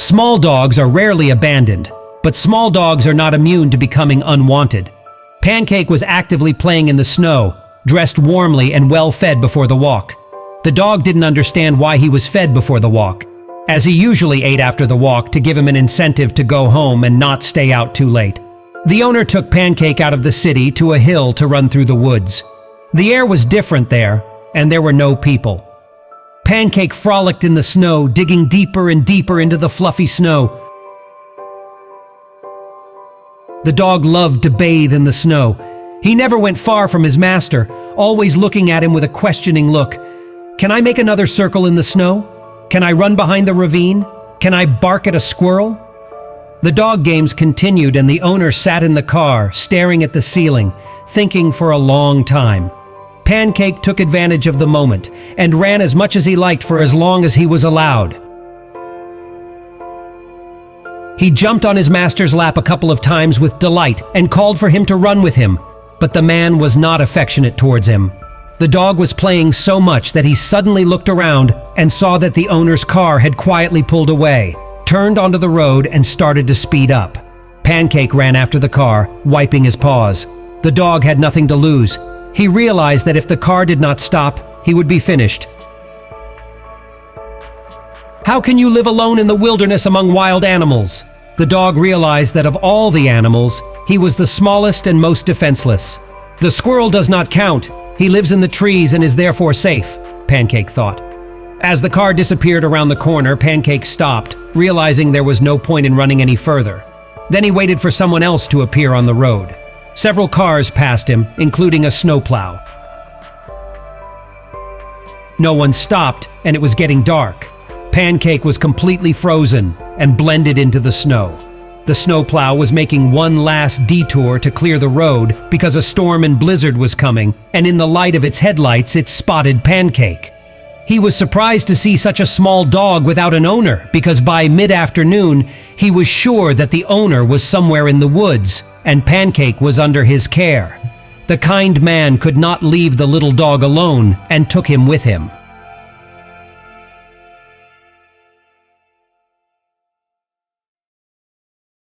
Small dogs are rarely abandoned, but small dogs are not immune to becoming unwanted. Pancake was actively playing in the snow, dressed warmly and well-fed before the walk. The dog didn't understand why he was fed before the walk, as he usually ate after the walk to give him an incentive to go home and not stay out too late. The owner took Pancake out of the city to a hill to run through the woods. The air was different there, and there were no people. Pancake frolicked in the snow, digging deeper and deeper into the fluffy snow. The dog loved to bathe in the snow. He never went far from his master, always looking at him with a questioning look. Can I make another circle in the snow? Can I run behind the ravine? Can I bark at a squirrel? The dog games continued, and the owner sat in the car, staring at the ceiling, thinking for a long time. Pancake took advantage of the moment and ran as much as he liked for as long as he was allowed. He jumped on his master's lap a couple of times with delight and called for him to run with him, but the man was not affectionate towards him. The dog was playing so much that he suddenly looked around and saw that the owner's car had quietly pulled away, turned onto the road and started to speed up. Pancake ran after the car, wiping his paws. The dog had nothing to lose. He realized that if the car did not stop, he would be finished. How can you live alone in the wilderness among wild animals? The dog realized that of all the animals, he was the smallest and most defenseless. The squirrel does not count. He lives in the trees and is therefore safe, Pancake thought. As the car disappeared around the corner, Pancake stopped, realizing there was no point in running any further. Then he waited for someone else to appear on the road. Several cars passed him, including a snowplow. No one stopped, and it was getting dark. Pancake was completely frozen and blended into the snow. The snowplow was making one last detour to clear the road because a storm and blizzard was coming, and in the light of its headlights, it spotted Pancake. He was surprised to see such a small dog without an owner because by mid-afternoon, he was sure that the owner was somewhere in the woods and Pancake was under his care. The kind man could not leave the little dog alone and took him with him.